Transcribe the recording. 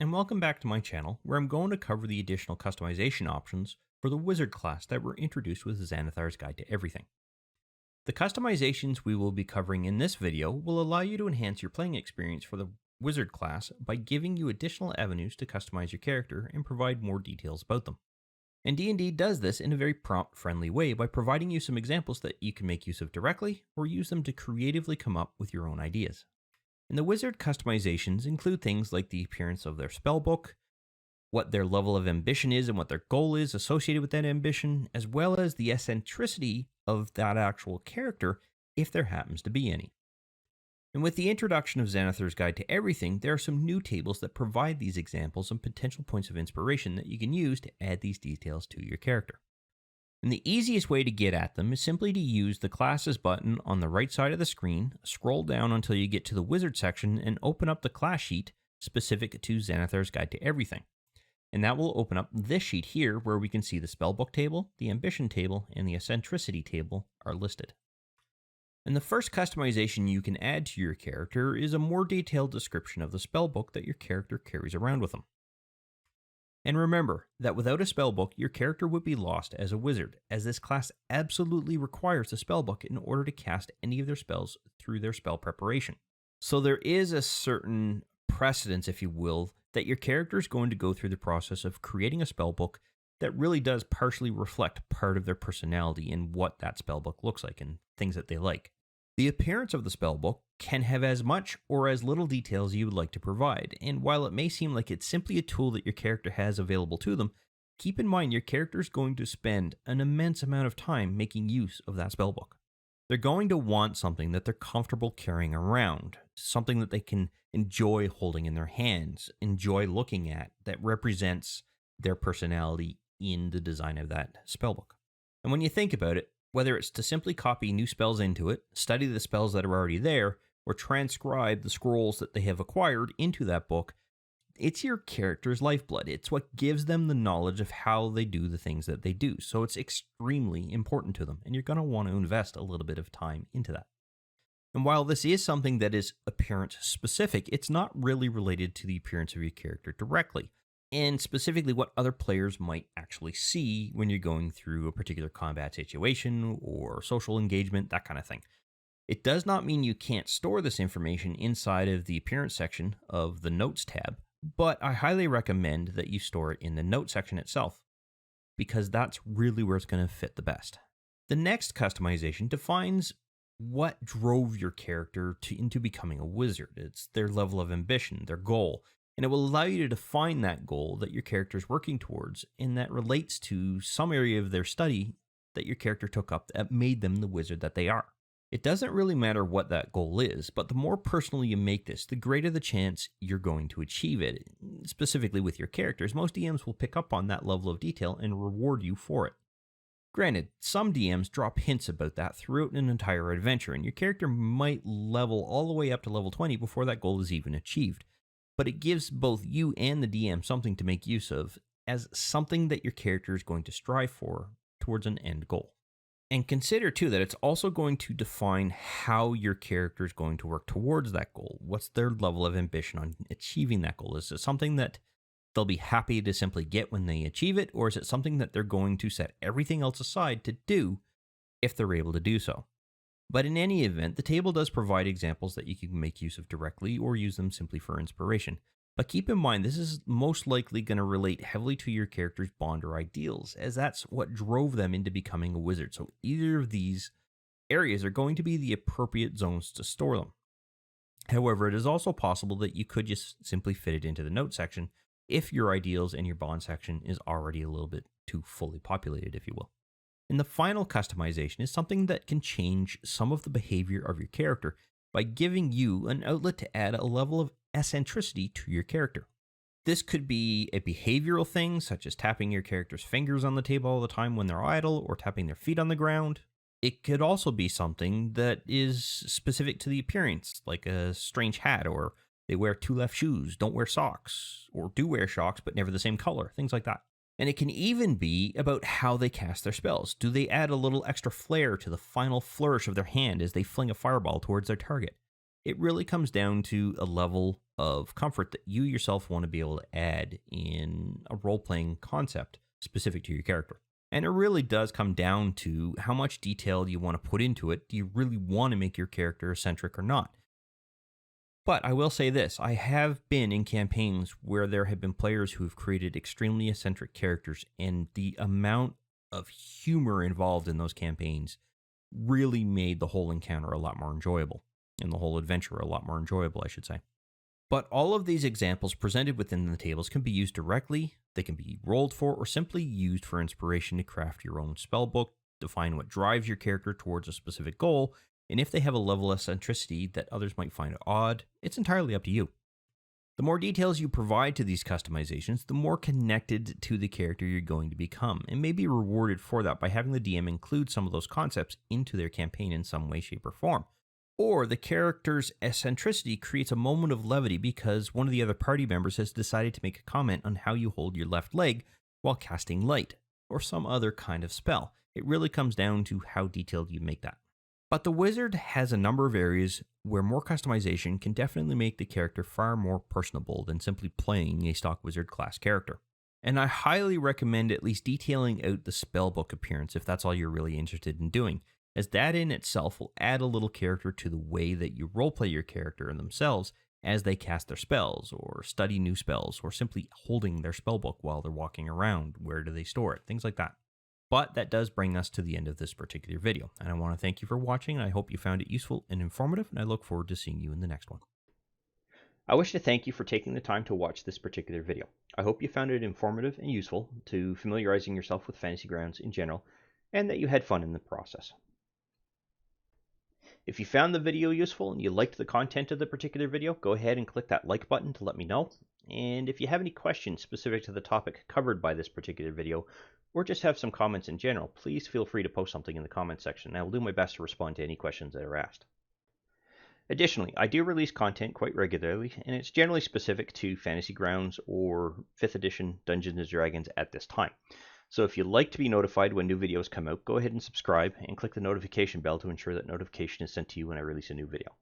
and welcome back to my channel, where I'm going to cover the additional customization options for the Wizard class that were introduced with Xanathar's Guide to Everything. The customizations we will be covering in this video will allow you to enhance your playing experience for the Wizard class by giving you additional avenues to customize your character and provide more details about them. And D&D does this in a very prompt-friendly way by providing you some examples that you can make use of directly or use them to creatively come up with your own ideas. And the wizard customizations include things like the appearance of their spellbook, what their level of ambition is and what their goal is associated with that ambition, as well as the eccentricity of that actual character if there happens to be any. And with the introduction of Xanathar's Guide to Everything, there are some new tables that provide these examples and potential points of inspiration that you can use to add these details to your character. And the easiest way to get at them is simply to use the Classes button on the right side of the screen, scroll down until you get to the Wizard section, and open up the class sheet specific to Xanathar's Guide to Everything. And that will open up this sheet here where we can see the Spellbook table, the Ambition table, and the Eccentricity table are listed. And the first customization you can add to your character is a more detailed description of the spellbook that your character carries around with them. And remember that without a spellbook, your character would be lost as a wizard, as this class absolutely requires a spellbook in order to cast any of their spells through their spell preparation. So there is a certain precedence, if you will, that your character is going to go through the process of creating a spellbook that really does partially reflect part of their personality and what that spellbook looks like and things that they like. The appearance of the spellbook can have as much or as little detail as you would like to provide, and while it may seem like it's simply a tool that your character has available to them, keep in mind your character is going to spend an immense amount of time making use of that spellbook. They're going to want something that they're comfortable carrying around, something that they can enjoy holding in their hands, enjoy looking at, that represents their personality in the design of that spellbook. And when you think about it, whether it's to simply copy new spells into it, study the spells that are already there, or transcribe the scrolls that they have acquired into that book, it's your character's lifeblood. It's what gives them the knowledge of how they do the things that they do. So it's extremely important to them, and you're going to want to invest a little bit of time into that. And while this is something that is appearance specific, it's not really related to the appearance of your character directly, and specifically what other players might actually see when you're going through a particular combat situation or social engagement, that kind of thing. It does not mean you can't store this information inside of the appearance section of the Notes tab, but I highly recommend that you store it in the Notes section itself, because that's really where it's going to fit the best. The next customization defines what drove your character into becoming a wizard. It's their level of ambition, their goal, and it will allow you to define that goal that your character is working towards, and that relates to some area of their study that your character took up that made them the wizard that they are. It doesn't really matter what that goal is, but the more personal you make this, the greater the chance you're going to achieve it. Specifically with your characters, most DMs will pick up on that level of detail and reward you for it. Granted, some DMs drop hints about that throughout an entire adventure, and your character might level all the way up to level 20 before that goal is even achieved. But it gives both you and the DM something to make use of as something that your character is going to strive for towards an end goal. And consider too that it's also going to define how your character is going to work towards that goal. What's their level of ambition on achieving that goal? Is it something that they'll be happy to simply get when they achieve it, or is it something that they're going to set everything else aside to do if they're able to do so? But in any event, the table does provide examples that you can make use of directly or use them simply for inspiration. But keep in mind, this is most likely going to relate heavily to your character's bond or ideals, as that's what drove them into becoming a wizard. So either of these areas are going to be the appropriate zones to store them. However, it is also possible that you could just simply fit it into the note section if your ideals and your bond section is already a little bit too fully populated, if you will. And the final customization is something that can change some of the behavior of your character by giving you an outlet to add a level of eccentricity to your character. This could be a behavioral thing, such as tapping your character's fingers on the table all the time when they're idle, or tapping their feet on the ground. It could also be something that is specific to the appearance, like a strange hat, or they wear two left shoes, don't wear socks, or do wear socks but never the same color, things like that. And it can even be about how they cast their spells. Do they add a little extra flair to the final flourish of their hand as they fling a fireball towards their target? It really comes down to a level of comfort that you yourself want to be able to add in a role playing concept specific to your character. And it really does come down to how much detail you want to put into it. Do you really want to make your character eccentric or not? But I will say this, I have been in campaigns where there have been players who have created extremely eccentric characters, and the amount of humor involved in those campaigns really made the whole encounter a lot more enjoyable, and the whole adventure a lot more enjoyable, I should say. But all of these examples presented within the tables can be used directly, they can be rolled for, or simply used for inspiration to craft your own spellbook, define what drives your character towards a specific goal, and if they have a level of eccentricity that others might find odd, it's entirely up to you. The more details you provide to these customizations, the more connected to the character you're going to become, and may be rewarded for that by having the DM include some of those concepts into their campaign in some way, shape, or form. Or the character's eccentricity creates a moment of levity because one of the other party members has decided to make a comment on how you hold your left leg while casting light, or some other kind of spell. It really comes down to how detailed you make that. But the wizard has a number of areas where more customization can definitely make the character far more personable than simply playing a stock wizard class character. And I highly recommend at least detailing out the spellbook appearance if that's all you're really interested in doing, as that in itself will add a little character to the way that you roleplay your character and themselves as they cast their spells, or study new spells, or simply holding their spellbook while they're walking around. Where do they store it? Things like that. But that does bring us to the end of this particular video, and I want to thank you for watching, and I hope you found it useful and informative, and I look forward to seeing you in the next one. I wish to thank you for taking the time to watch this particular video. I hope you found it informative and useful to familiarizing yourself with Fantasy Grounds in general, and that you had fun in the process. If you found the video useful and you liked the content of the particular video, go ahead and click that like button to let me know. And if you have any questions specific to the topic covered by this particular video, or just have some comments in general, please feel free to post something in the comments section, and I will do my best to respond to any questions that are asked. Additionally, I do release content quite regularly, and it's generally specific to Fantasy Grounds or 5th edition Dungeons & Dragons at this time. So if you'd like to be notified when new videos come out, go ahead and subscribe and click the notification bell to ensure that notification is sent to you when I release a new video.